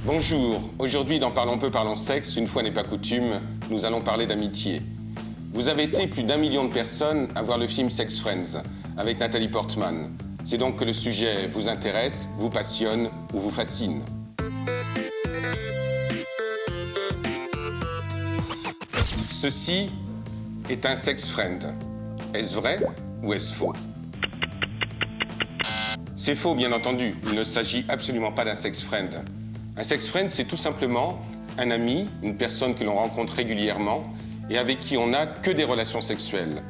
Bonjour, aujourd'hui dans Parlons peu, parlons sexe, une fois n'est pas coutume, nous allons parler d'amitié. Vous avez été plus d'1 million de personnes à voir le film Sex Friends avec Nathalie Portman. C'est donc que le sujet vous intéresse, vous passionne ou vous fascine. Ceci est un sex friend. Est-ce vrai ou est-ce faux? C'est faux, bien entendu. Il ne s'agit absolument pas d'un sex friend. Un sex friend, c'est tout simplement un ami, une personne que l'on rencontre régulièrement et avec qui on n'a que des relations sexuelles.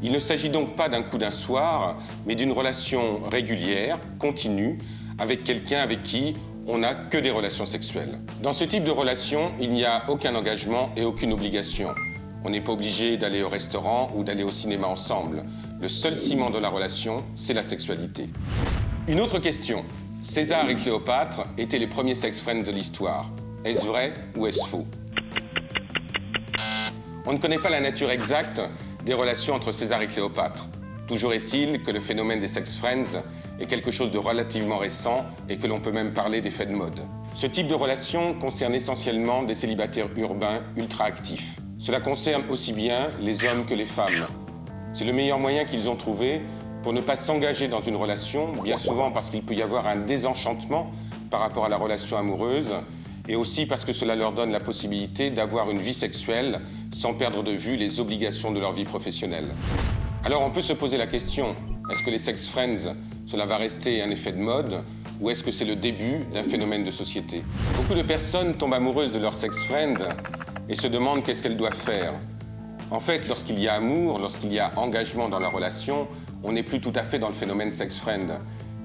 Il ne s'agit donc pas d'un coup d'un soir, mais d'une relation régulière, continue, avec quelqu'un avec qui on n'a que des relations sexuelles. Dans ce type de relation, il n'y a aucun engagement et aucune obligation. On n'est pas obligé d'aller au restaurant ou d'aller au cinéma ensemble. Le seul ciment de la relation, c'est la sexualité. Une autre question. César et Cléopâtre étaient les premiers sex friends de l'histoire. Est-ce vrai ou est-ce faux? On ne connaît pas la nature exacte des relations entre César et Cléopâtre. Toujours est-il que le phénomène des sex friends est quelque chose de relativement récent et que l'on peut même parler d'effet de mode. Ce type de relation concerne essentiellement des célibataires urbains ultra actifs. Cela concerne aussi bien les hommes que les femmes. C'est le meilleur moyen qu'ils ont trouvé pour ne pas s'engager dans une relation, bien souvent parce qu'il peut y avoir un désenchantement par rapport à la relation amoureuse, et aussi parce que cela leur donne la possibilité d'avoir une vie sexuelle sans perdre de vue les obligations de leur vie professionnelle. Alors on peut se poser la question, est-ce que les sex friends, cela va rester un effet de mode, ou est-ce que c'est le début d'un phénomène de société? Beaucoup de personnes tombent amoureuses de leur sex friend et se demandent qu'est-ce qu'elles doivent faire. En fait, lorsqu'il y a amour, lorsqu'il y a engagement dans la relation, on n'est plus tout à fait dans le phénomène sex friend.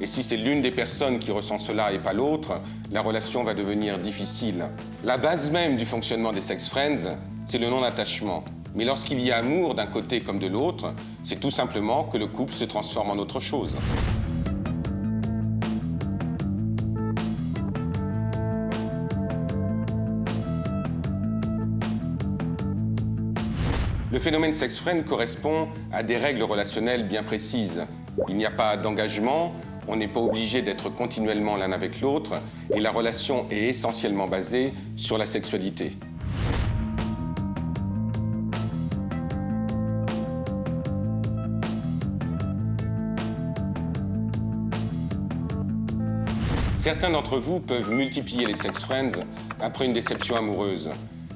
Et si c'est l'une des personnes qui ressent cela et pas l'autre, la relation va devenir difficile. La base même du fonctionnement des sex friends, c'est le non-attachement. Mais lorsqu'il y a amour d'un côté comme de l'autre, c'est tout simplement que le couple se transforme en autre chose. Le phénomène sex friend correspond à des règles relationnelles bien précises. Il n'y a pas d'engagement, on n'est pas obligé d'être continuellement l'un avec l'autre, et la relation est essentiellement basée sur la sexualité. Certains d'entre vous peuvent multiplier les sex friends après une déception amoureuse.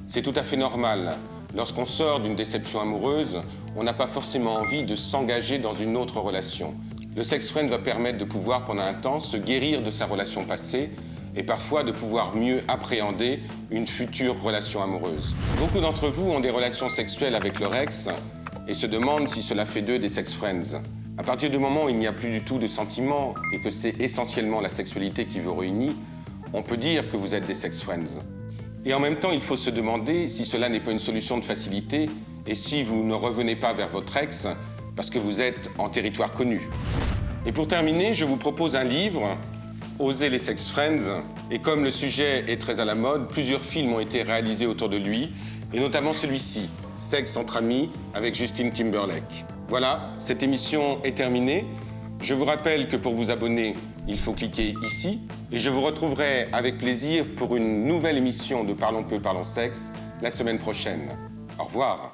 C'est tout à fait normal. Lorsqu'on sort d'une déception amoureuse, on n'a pas forcément envie de s'engager dans une autre relation. Le sex friend va permettre de pouvoir, pendant un temps, se guérir de sa relation passée et parfois de pouvoir mieux appréhender une future relation amoureuse. Beaucoup d'entre vous ont des relations sexuelles avec leur ex et se demandent si cela fait d'eux des sex friends. À partir du moment où il n'y a plus du tout de sentiments et que c'est essentiellement la sexualité qui vous réunit, on peut dire que vous êtes des sex friends. Et en même temps, il faut se demander si cela n'est pas une solution de facilité et si vous ne revenez pas vers votre ex parce que vous êtes en territoire connu. Et pour terminer, je vous propose un livre, Oser les sex friends. Et comme le sujet est très à la mode, plusieurs films ont été réalisés autour de lui, et notamment celui-ci, Sexe entre amis, avec Justin Timberlake. Voilà, cette émission est terminée. Je vous rappelle que pour vous abonner, il faut cliquer ici. Et je vous retrouverai avec plaisir pour une nouvelle émission de Parlons peu, parlons sexe la semaine prochaine. Au revoir.